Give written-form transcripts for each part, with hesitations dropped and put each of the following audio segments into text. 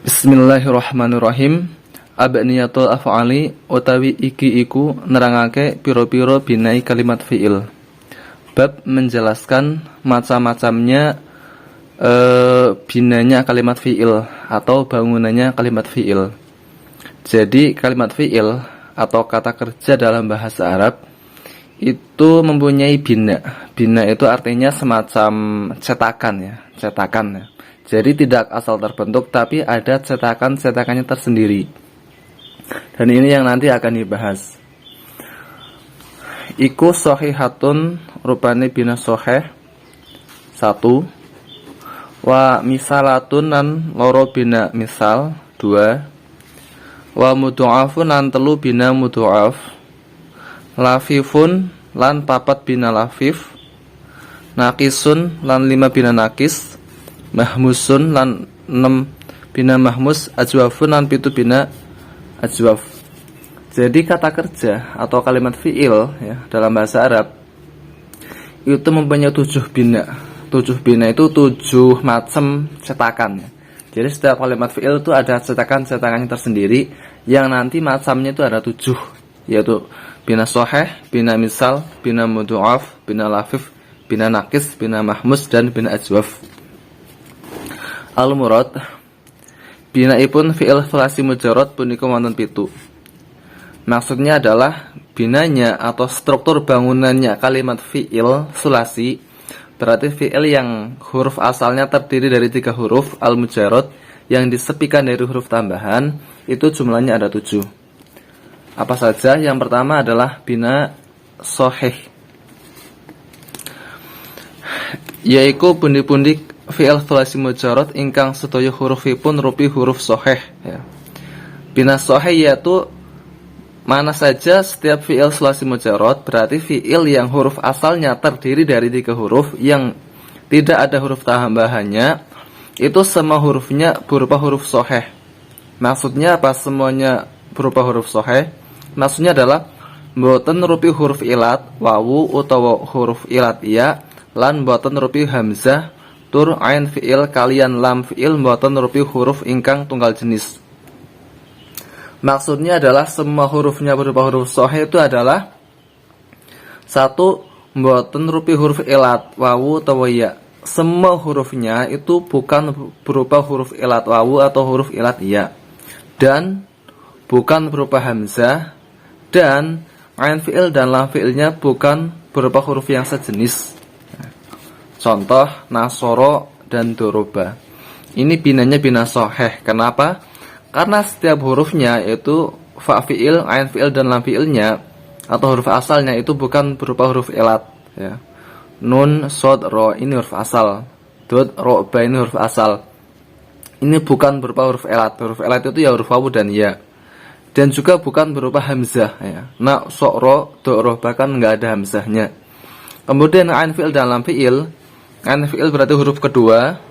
Bismillahirrahmanirrahim. Abniyatul af'ali utawi iki iku nerangake piro-piro binai kalimat fi'il. Bab menjelaskan macam-macamnya binanya kalimat fi'il atau bangunannya kalimat fi'il. Jadi kalimat fi'il atau kata kerja dalam bahasa Arab itu mempunyai bina. Bina itu artinya semacam cetakan ya, cetakan ya. Jadi tidak asal terbentuk, tapi ada cetakan-cetakannya tersendiri. Dan ini yang nanti akan dibahas. Iku sohihatun rupane bina soheh 1. Wa misalatun nan loro bina misal 2. Wa mudu'afun nan telu bina mudu'af. Lafifun lan papat bina lafif. Nakisun lan 5 bina nakis. Mahmusun lan 6 bina mahmus. Ajwafun lan 7 bina ajwaf. Jadi kata kerja atau kalimat fi'il ya, dalam bahasa Arab itu mempunyai 7 bina. 7 bina itu 7 macam cetakan ya. Jadi setiap kalimat fi'il itu ada cetakan-cetakannya tersendiri yang nanti macamnya itu ada 7, yaitu bina soheh, bina misal, bina mudu'af, bina lafif, bina nakis, bina mahmus, dan bina ajwaf. Al-murad binaipun fi'il sulasi mujarrad punika wonten 7. Maksudnya adalah binanya atau struktur bangunannya kalimat fi'il sulasi berarti fi'il yang huruf asalnya terdiri dari 3 huruf al-mujarrad yang disepikan dari huruf tambahan itu jumlahnya ada 7. Apa saja? Yang pertama adalah bina soheh, yaitu pundi-pundi fi'il sulasi mujarrad ingkang sedaya hurufipun rupi huruf soheh ya. Bina soheh yaitu mana saja setiap fi'il sulasi mujarrad berarti fi'il yang huruf asalnya terdiri dari 3 huruf yang tidak ada huruf tambahannya itu semua hurufnya berupa huruf soheh. Maksudnya apa semuanya berupa huruf soheh? Maksudnya adalah mboten rupi huruf ilat wawu utawa huruf ilat ya, lan mboten rupi hamzah tur ain fi'il kalian lam fi'il mboten rupi huruf ingkang tunggal jenis. Maksudnya adalah semua hurufnya berupa huruf soheh itu adalah 1. Mboten rupi huruf ilat wawu atau ya. Semua hurufnya itu bukan berupa huruf ilat wawu atau huruf ilat ya, dan bukan berupa hamzah, dan ain fi'il dan lam fi'ilnya bukan berupa huruf yang sejenis. Contoh nasoro dan doroba. Ini binanya bina soheh. Kenapa? Karena setiap hurufnya itu fa fi'il, ain fi'il dan lam fi'ilnya atau huruf asalnya itu bukan berupa huruf elat ya. Nun, sod, ro ini huruf asal. Dod, ro, ba ini huruf asal. Ini bukan berupa huruf elat. Huruf elat itu ya huruf wawu dan ya. Dan juga bukan berupa hamzah ya. Na, so, ro, do, ro bahkan enggak ada hamzahnya. Kemudian ain fi'il dan lam fi'il. Ain fi'il berarti huruf kedua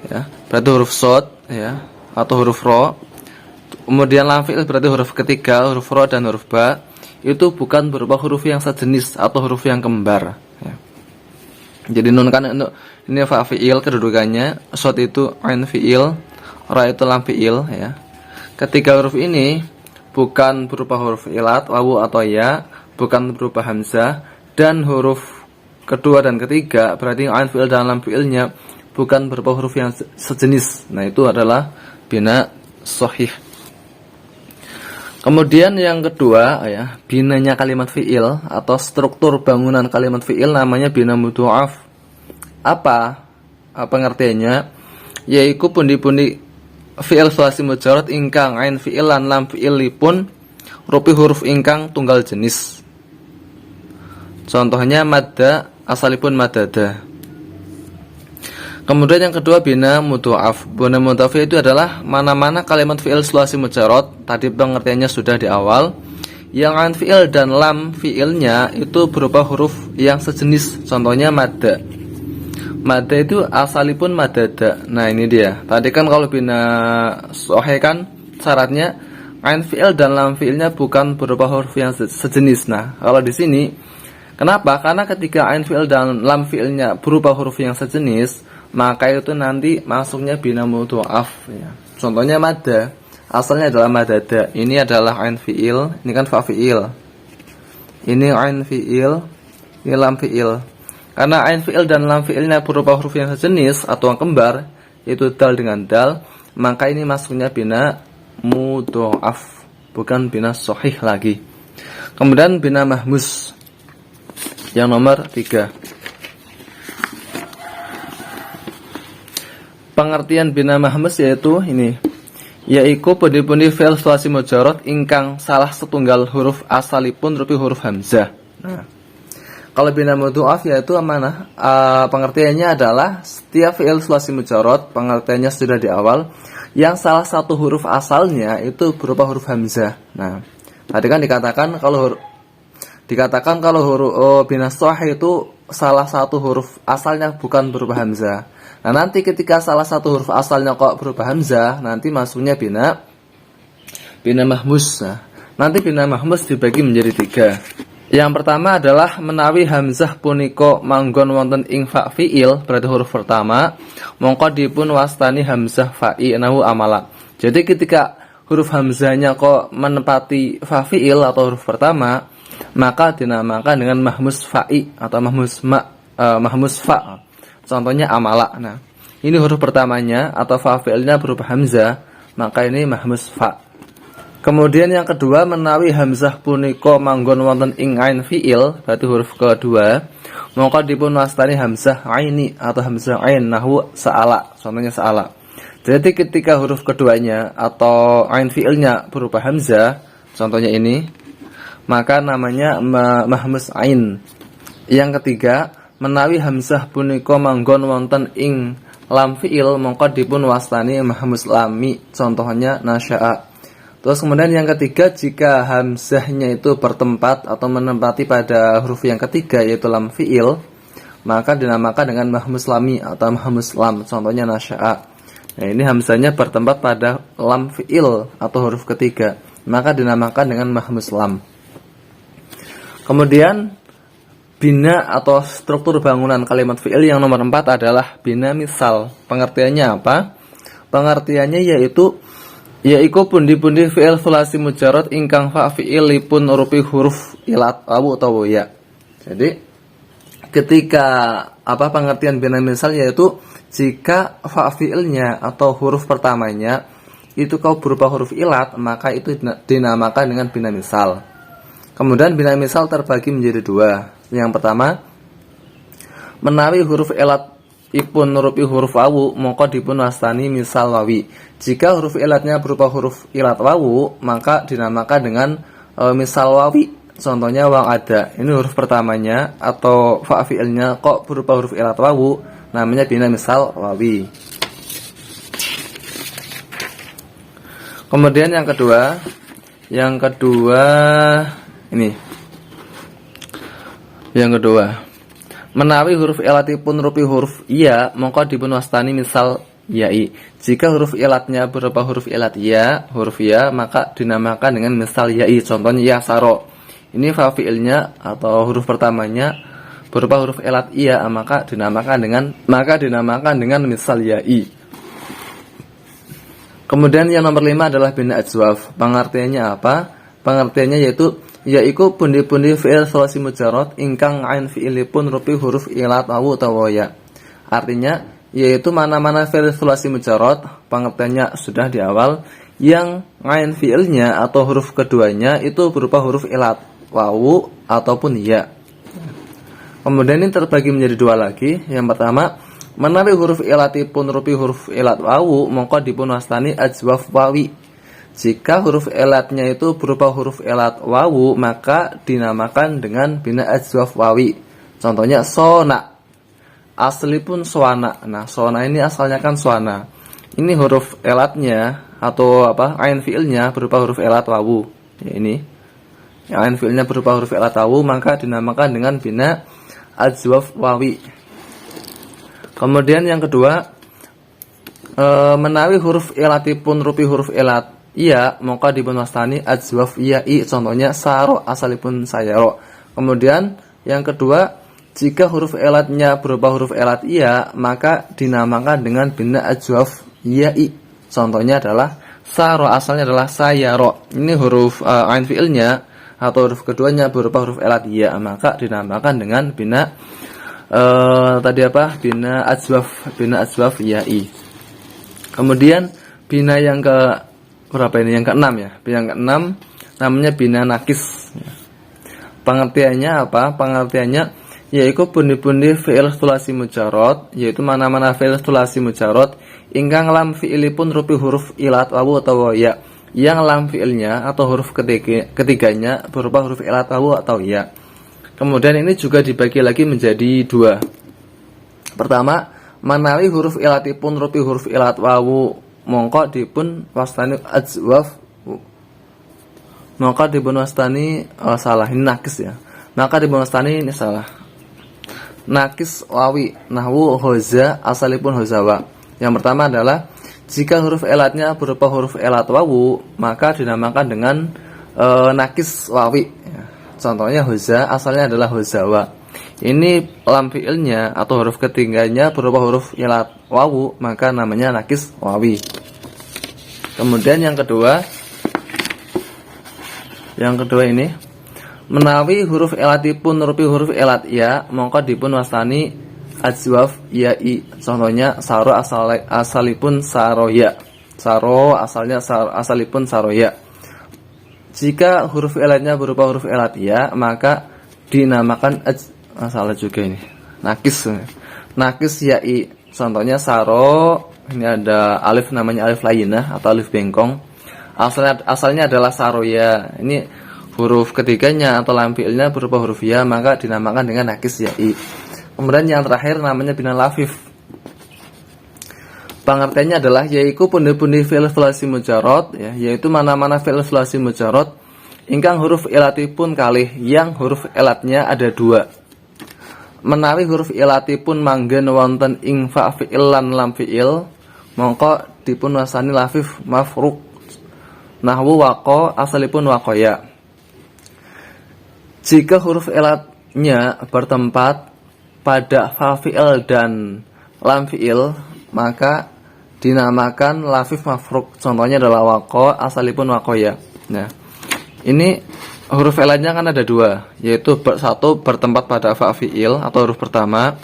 ya, berarti huruf sod ya, atau huruf ro. Kemudian lam fi'il berarti huruf ketiga, huruf ro dan huruf ba. Itu bukan berupa huruf yang sejenis atau huruf yang kembar ya. Jadi nun kan ini fa fi'il kedudukannya, sod itu ain fi'il, ro itu lam fi'il ya. Ketiga huruf ini bukan berupa huruf ilat, wawu atau ya, bukan berupa hamzah, dan huruf kedua dan ketiga berarti ain fi'il dan lam fi'ilnya bukan berupa huruf yang sejenis. Nah, itu adalah bina sohih. Kemudian yang kedua ya, binanya kalimat fi'il atau struktur bangunan kalimat fi'il namanya bina mudu'af. Apa pengertiannya? Yaitu pundi-pundi fi'il sulasi mujarrad ingkang ain fi'il lan lam fi'ilipun rupi huruf ingkang tunggal jenis. Contohnya madda asalipun madada. Kemudian yang kedua bina mudu'af. Bina mudu'af itu adalah mana-mana kalimat fi'il sulasi mujarrad, tadi pengertiannya sudah di awal, yang ain fi'il dan lam fi'ilnya itu berupa huruf yang sejenis. Contohnya madda. Madda itu asalipun madada. Nah, ini dia. Tadi kan kalau bina soheh kan syaratnya ain fi'il dan lam fi'ilnya bukan berupa huruf yang sejenis. Nah, kalau di sini kenapa? Karena ketika ain fi'il dan lam fi'ilnya berupa huruf yang sejenis, maka itu nanti masuknya bina mudhoaf ya. Contohnya madda, asalnya adalah madada. Ini adalah ain fiil, ini kan fa fiil. Ini ain fiil, ini lam fiil. Karena ain fiil dan lam fiilnya berupa huruf yang sejenis atau yang kembar, yaitu dal dengan dal, maka ini masuknya bina mudhoaf, bukan bina sahih lagi. Kemudian bina mahmus yang nomor 3. Pengertian bina mahmus yaitu ini, yaiku pundi-pundi fi'il sulasi mujarrad ingkang salah setunggal huruf asalipun rupi huruf hamzah. Nah, kalau bina mudhoaf yaitu mana? Pengertiannya adalah setiap fi'il sulasi mujarrad, pengertiannya sudah di awal, yang salah satu huruf asalnya itu berupa huruf hamzah. Nah, tadi kan dikatakan kalau huruf bina sahih itu salah satu huruf asalnya bukan berupa hamzah. Nah, nanti ketika salah satu huruf asalnya kok berupa hamzah, nanti masuknya bina mahmus. Nah, nanti bina mahmus dibagi menjadi 3. Yang pertama adalah menawi hamzah punika manggon wonten ing fa fiil, berarti huruf pertama, mongko dipun wastani hamzah fa'i nahu amala. Jadi ketika huruf hamzahnya kok menempati fa fiil atau huruf pertama, maka dinamakan dengan mahmus fa'i atau mahmus fa. Contohnya amala. Nah, ini huruf pertamanya atau fa fi'ilnya berupa hamzah, maka ini mahmus fa. Kemudian yang kedua, menawi hamzah punika manggon wonten ing ain fi'il, berarti huruf kedua, maka dipun wastani hamzah aini atau hamzah ain nahwu sa'ala. Contohnya sa'ala. Jadi ketika huruf keduanya atau ain fi'ilnya berupa hamzah, contohnya ini, maka namanya mahmus ain. Yang ketiga, menawi hamzah punika manggon wonten ing lam fi'il, mongko dipun wastani mahmus lami, contohnya nasya'a. Terus kemudian yang ketiga, jika hamzahnya itu bertempat atau menempati pada huruf yang ketiga yaitu lam fi'il, maka dinamakan dengan mahmus lami atau mahmus lam, contohnya nasya'a. Nah, ini hamzahnya bertempat pada lam fi'il atau huruf ketiga, maka dinamakan dengan mahmus lam. Kemudian bina atau struktur bangunan kalimat fi'il yang nomor 4 adalah bina misal. Pengertiannya apa? Pengertiannya yaitu pundi-pundi fi'il sulasi mujarrad ingkang fa fi'ilipun rupi huruf ilat wawu atau ya. Jadi ketika pengertian bina misal yaitu jika fa fi'ilnya atau huruf pertamanya itu kau berupa huruf ilat, maka itu dinamakan dengan bina misal. Kemudian bina misal terbagi menjadi 2. Yang pertama, menawi huruf ilat ipun nurupi huruf wawu, maka dipun wastani misal wawi. Jika huruf ilatnya berupa huruf ilat wawu, maka dinamakan dengan misal wawi. Contohnya wang ada. Ini huruf pertamanya atau fa fi'ilnya kok berupa huruf ilat wawu, namanya bina misal wawi. Kemudian yang kedua ini. Yang kedua, menawi huruf ilatipun rupi huruf iya, maka dipun wastani misal ya'i. Jika huruf ilatnya berupa huruf ilat ya, huruf ya, maka dinamakan dengan misal ya'i. Contohnya ya saro. Ini fa fi'ilnya atau huruf pertamanya berupa huruf ilat iya, maka dinamakan dengan misal ya'i. Kemudian yang nomor 5 adalah bina ajwaf. Pengertiannya apa? Pengertiannya yaitu pundi-pundi fi'il sulasi mujarrad ingkang ain fi'ilipun rupi huruf ilat wawu utawa ya. Artinya yaitu mana-mana fi'il sulasi mujarrad, pengertiannya sudah di awal, yang ain fi'ilnya atau huruf keduanya itu berupa huruf ilat wawu ataupun ya. Kemudian ini terbagi menjadi 2 lagi. Yang pertama, menawi huruf ilatipun rupi huruf ilat wawu, maka dipun wastani ajwaf wawi. Jika huruf ilatnya itu berupa huruf ilat wawu, maka dinamakan dengan bina ajwaf wawi. Contohnya sona. Asli pun suana. Nah, sona ini asalnya kan suana. Ini huruf ilatnya atau ain fi'ilnya berupa huruf ilat wawu. Ya, ini. Yang ain fi'ilnya berupa huruf ilat wawu, maka dinamakan dengan bina ajwaf wawi. Kemudian yang kedua, menawi huruf ilatipun rupi huruf ilat iya, maka dipun wastani ajwaf ya'i. Contohnya saro, asalipun sayaro. Kemudian yang kedua, Jika huruf elatnya berupa huruf elat iya, maka dinamakan dengan bina ajwaf ya'i. Contohnya adalah saro, asalnya adalah sayaro. Ini huruf ain fi'ilnya atau huruf keduanya berupa huruf elat iya, maka dinamakan dengan bina bina ajwaf ya'i. Kemudian bina yang ke berapa ini? Yang keenam ya. Bina yang keenam namanya bina nakis. Pengertiannya apa? Pengertiannya yaitu pundi-pundi fi'il sulasi mujarrad, yaitu mana-mana fi'il sulasi mujarrad ingkang lam fi'ilipun rupi huruf ilat wawu atau ya, yang lam fi'ilnya atau huruf ketiganya berupa huruf ilat wawu atau ya. Kemudian ini juga dibagi lagi menjadi dua. Pertama, manawi huruf ilatipun rupi huruf ilat wawu mongko dipun wastani ajwaf, maka dipun wastani salah, ini nakis ya. Maka dipun wastani ini salah. Nakis wawi nahwu hoza asalipun hozawa. Yang pertama adalah jika huruf elatnya berupa huruf elat wawu, maka dinamakan dengan nakis wawi. Contohnya hoza asalnya adalah hozawa. Ini lam fi'ilnya atau huruf ketiganya berupa huruf elat wawu, maka namanya nakis wawi. Kemudian yang kedua ini menawi huruf elatipun rupi huruf elat ya, mongko dipun wastani ajwaf ya'i. Contohnya saro asalipun saroya. Saro asalipun saroya. Jika huruf elatnya berupa huruf elat ya, maka dinamakan salah juga ini. Nakis ya'i. Contohnya saro, ini ada alif namanya alif lainah atau alif bengkong. Asalnya adalah saroya. Ini huruf ketiganya atau lam fi'ilnya berupa huruf ya, maka dinamakan dengan nakis ya'i. Kemudian yang terakhir namanya bina lafif. Pengertiannya adalah yaitu pundi-pundi fi'il sulasi mujarrad ya, yaitu mana-mana fi'il sulasi mujarrad ingkang huruf elatipun kalih, yang huruf elatnya ada dua. Menawi huruf elatipun manggen wonten ing fa fi'il lan lam fi'il, mongko dipun wasani lafif mafruk. Nahwu waqo asalipun waqoya. Jika huruf elatnya bertempat pada fa fi'il dan lam fi'il, maka dinamakan lafif mafruk. Contohnya adalah waqo asalipun waqoya. Nah, ini huruf elatnya kan ada dua, yaitu satu bertempat pada fa fi'il atau huruf pertama,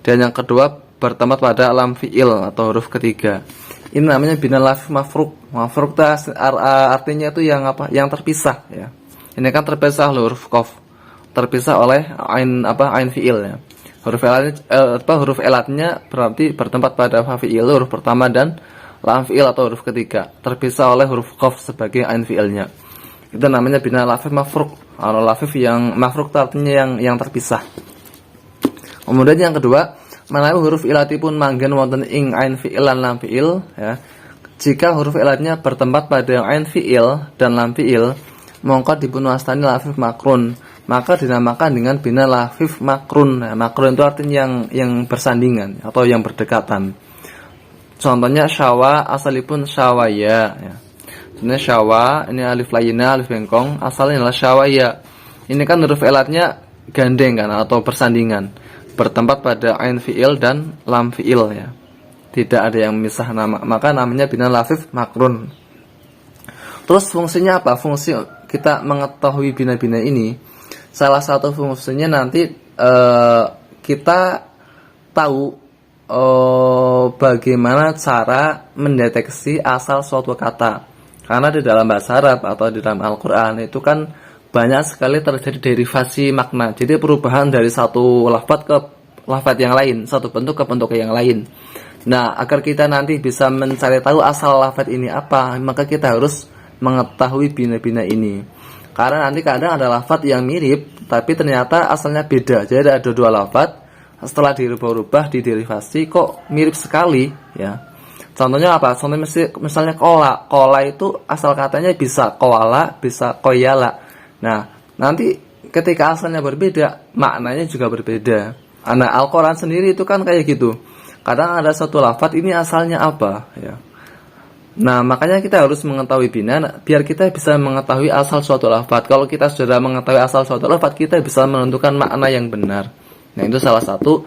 dan yang kedua bertempat pada lam fi'il atau huruf ketiga. Ini namanya bina lafif mafruk. Mafruk artinya itu yang apa? Yang terpisah ya. Ini kan terpisah huruf qaf, terpisah oleh ain fi'il ya. Huruf elatnya berarti bertempat pada fa fi'il huruf pertama dan lam fi'il atau huruf ketiga, terpisah oleh huruf qaf sebagai ain fi'ilnya. Itu namanya bina lafif mafruk. Kalau lafif yang mafruk artinya yang terpisah. Kemudian yang kedua, menawi huruf ilatipun manggen wonten ing ain fi'il lan lam fi'il ya. Jika huruf ilatnya bertempat pada ain fi'il dan lam fi'il, mongko dipun wastani lafif makrun, maka dinamakan dengan bina lafif makrun. Nah, makrun itu artinya yang bersandingan atau yang berdekatan. Contohnya syawa asalipun syawaya ya. Ini syawa, ini alif lainah, alif bengkong, asalnya adalah syawaya. Ini kan huruf elatnya gandeng kan atau bersandingan, bertempat pada ain fi'il dan lam fi'il ya. Tidak ada yang memisah nama, maka namanya bina lafif makrun. Terus fungsinya apa? Fungsi kita mengetahui bina-bina ini, salah satu fungsinya nanti kita tahu bagaimana cara mendeteksi asal suatu kata. Karena di dalam bahasa Arab atau di dalam Al-Quran itu kan banyak sekali terjadi derivasi makna. Jadi perubahan dari satu lafaz ke lafaz yang lain, satu bentuk ke bentuk yang lain. Nah, agar kita nanti bisa mencari tahu asal lafaz ini apa, maka kita harus mengetahui bina-bina ini. Karena nanti kadang ada lafaz yang mirip, tapi ternyata asalnya beda. Jadi ada dua lafaz, setelah dirubah-rubah, diderivasi, kok mirip sekali ya. Contohnya apa? Contohnya misalnya kola. Kola itu asal katanya bisa koala, bisa koyala. Nah, nanti ketika asalnya berbeda, maknanya juga berbeda. Nah, Al-Quran sendiri itu kan kayak gitu. Kadang ada satu lafaz ini asalnya apa ya. Nah, makanya kita harus mengetahui bina biar kita bisa mengetahui asal suatu lafaz. Kalau kita sudah mengetahui asal suatu lafaz, kita bisa menentukan makna yang benar. Nah, itu salah satu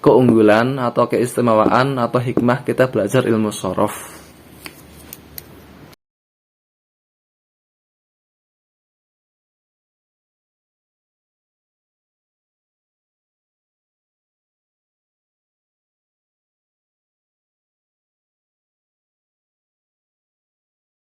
keunggulan atau keistimewaan atau hikmah kita belajar ilmu shorof.